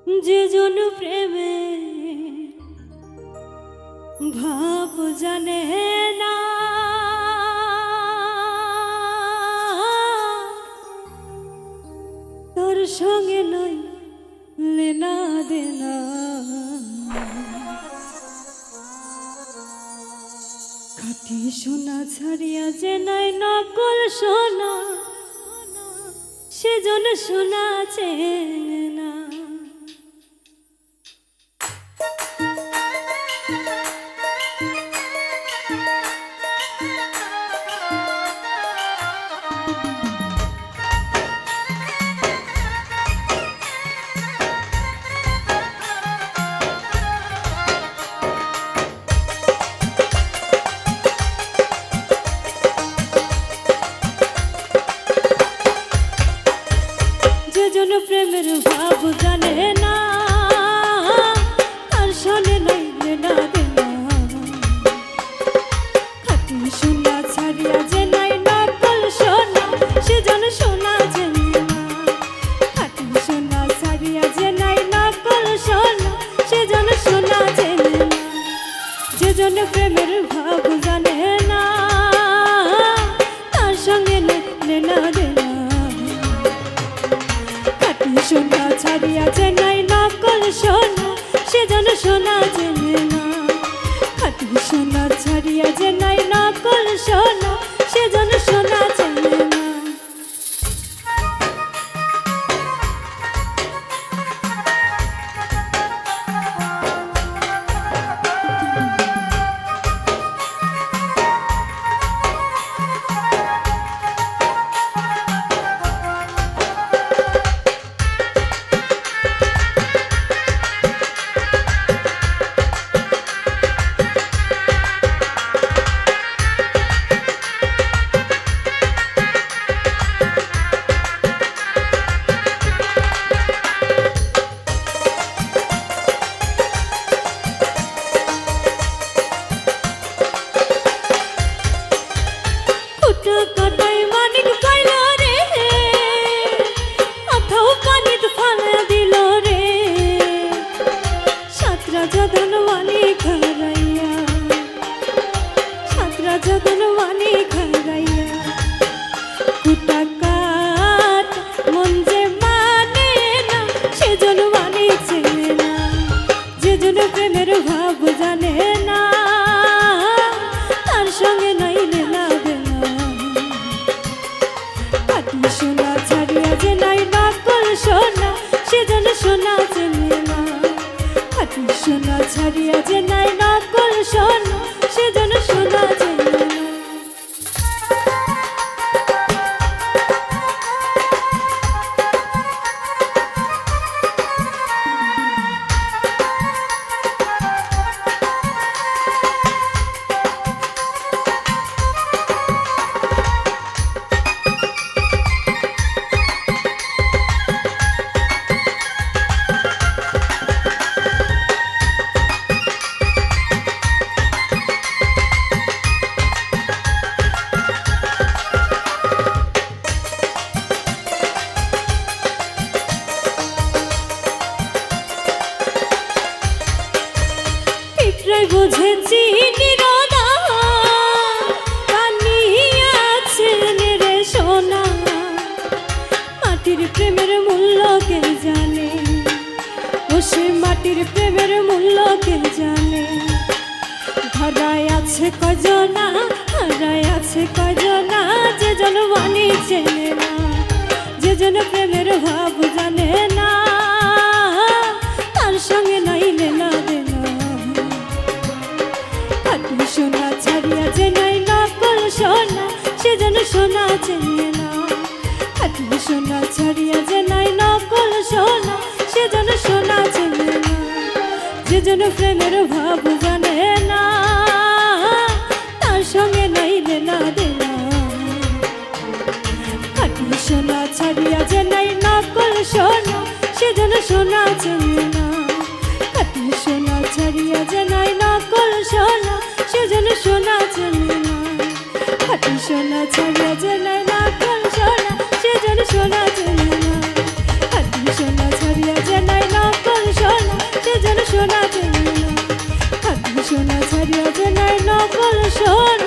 যে জন প্রেমে ভাব জানে না, তোর সঙ্গে নয় লেনা দেনা। খাঁটি সোনা ছাড়িয়া যে নাই নকল সোনা, সেজন সোনা চেনে না। যেজন প্রেমের ভাব জানে না, তার শোনে নাই লেনা দেনা। খাঁটি সোনা ছাড়িয়া যে নাই নকল সোনা, সেজন সোনা চেনে না। খাঁটি সোনা ছাড়িয়া যে নাই নকল সোনা, সেজন সোনা চেনে না। যেজন প্রেমের ভাব জানে না, তার সঙ্গে লেনা দেনা। সোনা ছাড়িয়া যে নাই নকল সোনা, সেজন সোনা চেনে না। খাঁটি সোনা ছাড়িয়া যে নাই নকল সোনা, সেজন সোনা চেনে না। প্রেমের ভাব জানে না, তার সঙ্গে নাই লেনা দেনা। খাঁটি সোনা ছাড়িয়া যে নাই নকল সোনা, সেজন সোনা চেনে না। খাঁটি সোনা ছাড়িয়া যে নাই নকল সোনা, সেজন সোনা চেনে না। বুঝেছি নিরোদা কানিয়াছেন রে সোনা, মাটির প্রেমের মূল্য কে জানে, ও সে মাটির প্রেমের মূল্য কে জানে। ধরায় আছে কজনা, হারায় আছে কজনা, যে জন বাণী চেনে না। যে জন প্রেমের ভাব জানে না, তার সঙ্গে নাই লেনা দেনা। সোনা ছাড়িয়া যে নাই নকল সোনা, সেজন সোনা চেনে না। খাঁটি সোনা ছাড়িয়া যে নাই নকল সোনা, সেজন সোনা চেনে না। যেজন প্রেমের ভাব জানে না, তার সঙ্গে নাই লেনা দেনা। খাঁটি সোনা ছাড়িয়া যে নাই নকল সোনা, সেজন সোনা চেনে না। খাঁটি সোনা ছাড়িয়া যে নাই নকল সোনা, সেজন সোনা চেনে না। খাঁটি সোনা ছাড়িয়া যে নাই নকল সোনা, সেজন সোনা চেনে না। খাঁটি সোনা ছাড়িয়া যে নাই নকল সোনা চেনে না খাঁটি সোনা ছাড়িয়া যে নাই নকল সোনা